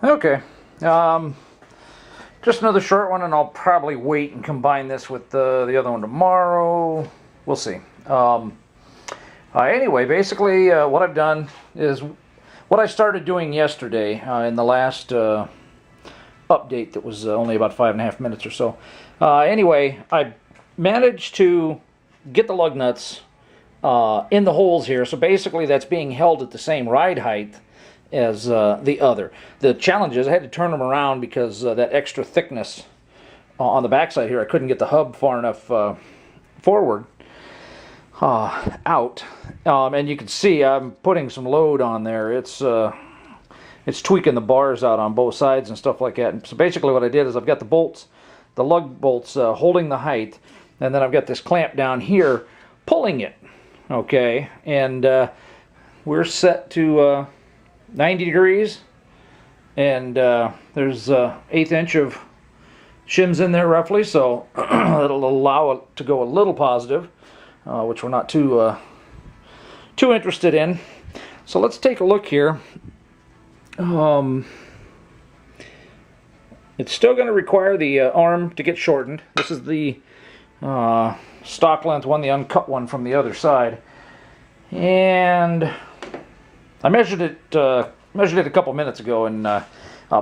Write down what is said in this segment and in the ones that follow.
Okay, just another short one, and I'll probably wait and combine this with the other one tomorrow. We'll see. Anyway, basically what I've done is what I started doing yesterday in the last update that was only about 5.5 minutes or so. Anyway, I managed to get the lug nuts in the holes here, so basically that's being held at the same ride height as the other. The challenge is I had to turn them around because that extra thickness on the backside here, I couldn't get the hub far enough forward out, and you can see I'm putting some load on there. It's tweaking the bars out on both sides and stuff like that. And so basically what I did is I've got the bolts, the lug bolts holding the height, and then I've got this clamp down here pulling it. Okay, and we're set to 90 degrees, and there's 1/8 inch of shims in there roughly, so it'll allow it to go a little positive, which we're not too interested in. So let's take a look here. It's still going to require the arm to get shortened. This is the stock length one, the uncut one from the other side, and I measured it a couple minutes ago, and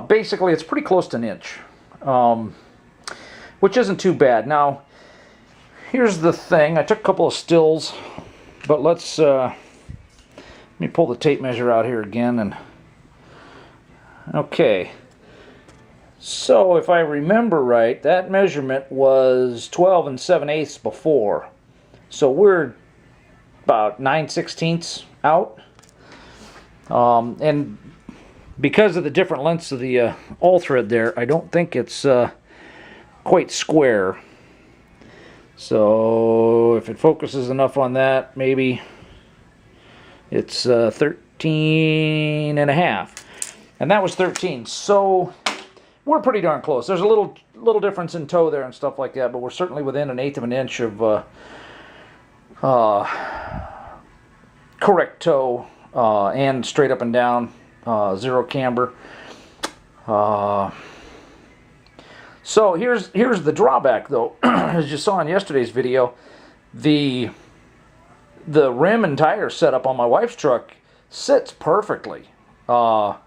basically it's pretty close to an inch, which isn't too bad. Now, here's the thing. I took a couple of stills, but let me pull the tape measure out here again. And okay, so if I remember right, that measurement was 12 7/8 before, so we're about 9/16 out. And because of the different lengths of the all thread there, I don't think it's quite square. So if it focuses enough on that, maybe it's 13 and a half. And that was 13. So we're pretty darn close. There's a little difference in toe there and stuff like that, but we're certainly within 1/8 of an inch of correct toe. And straight up and down, zero camber. So here's the drawback, though. As you saw in yesterday's video, the rim and tire setup on my wife's truck sits perfectly. I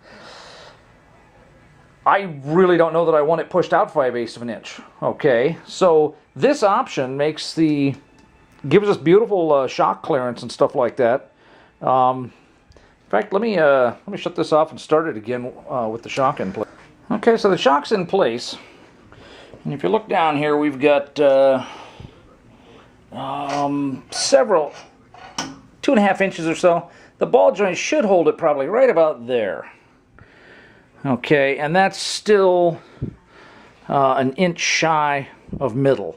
really don't know that I want it pushed out 5/8 of an inch. Okay, so this option gives us beautiful shock clearance and stuff like that. In fact, let me shut this off and start it again with the shock in place. Okay, so the shock's in place, and if you look down here, we've got several 2.5 inches or so. The ball joint should hold it probably right about there. Okay, and that's still an inch shy of middle.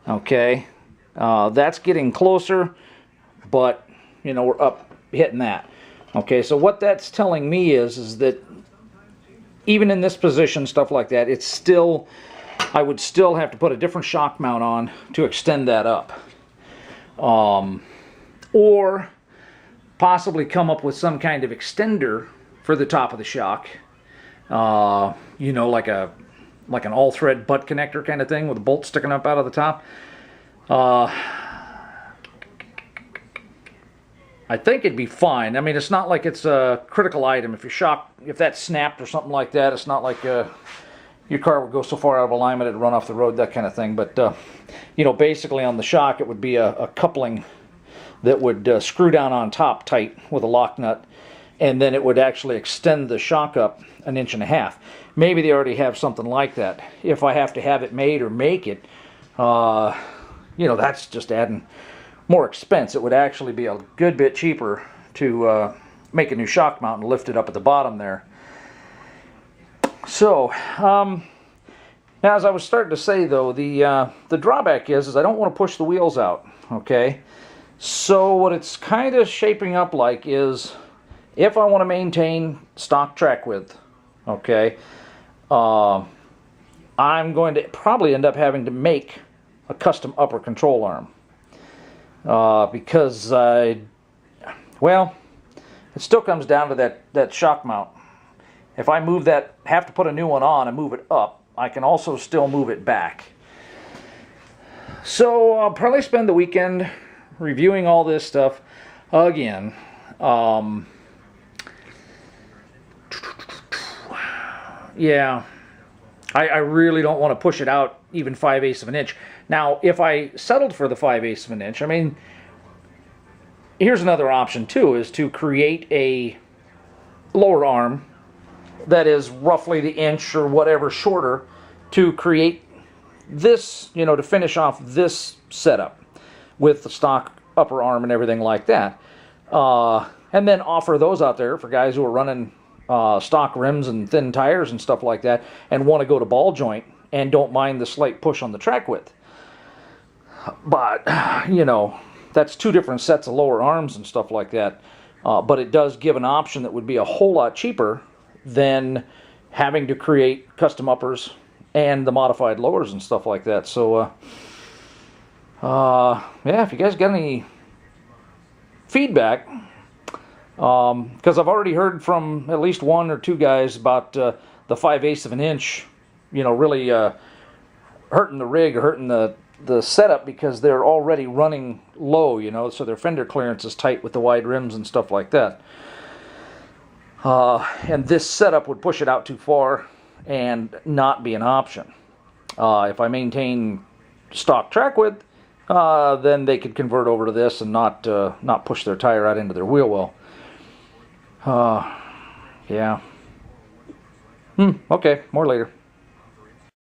Okay, that's getting closer, but you know we're up hitting that. Okay, so what that's telling me is that even in this position, stuff like that, it's still, I would still have to put a different shock mount on to extend that up. Or possibly come up with some kind of extender for the top of the shock. You know, like an all-thread butt connector kind of thing with a bolt sticking up out of the top. I think it'd be fine. I mean, it's not like it's a critical item. If that snapped or something like that, it's not like your car would go so far out of alignment it'd run off the road, that kind of thing. But you know, basically on the shock, it would be a coupling that would screw down on top tight with a lock nut, and then it would actually extend the shock up 1.5 inches. Maybe they already have something like that. If I have to have it made or make it, you know, that's just adding more expense. It would actually be a good bit cheaper to make a new shock mount and lift it up at the bottom there. So, now as I was starting to say though, the drawback is I don't want to push the wheels out. Okay, so what it's kind of shaping up like is, if I want to maintain stock track width, okay, I'm going to probably end up having to make a custom upper control arm. Because well, it still comes down to that shock mount. if I move that, have to put a new one on and move it up, I can also still move it back. So I'll probably spend the weekend reviewing all this stuff again. Yeah, I really don't want to push it out even 5/8 of an inch. Now, if I settled for the 5/8 of an inch, I mean, here's another option too, is to create a lower arm that is roughly the inch or whatever shorter to create this, you know, to finish off this setup with the stock upper arm and everything like that. And then offer those out there for guys who are running stock rims and thin tires and stuff like that and want to go to ball joint and don't mind the slight push on the track width. But, you know, that's two different sets of lower arms and stuff like that. But it does give an option that would be a whole lot cheaper than having to create custom uppers and the modified lowers and stuff like that. So, yeah, if you guys got any feedback, because I've already heard from at least one or two guys about the 5/8 of an inch, you know, really hurting the rig or hurting the setup because they're already running low, you know, so their fender clearance is tight with the wide rims and stuff like that. And this setup would push it out too far and not be an option. If I maintain stock track width, then they could convert over to this and not push their tire out into their wheel well. Yeah. Okay, more later.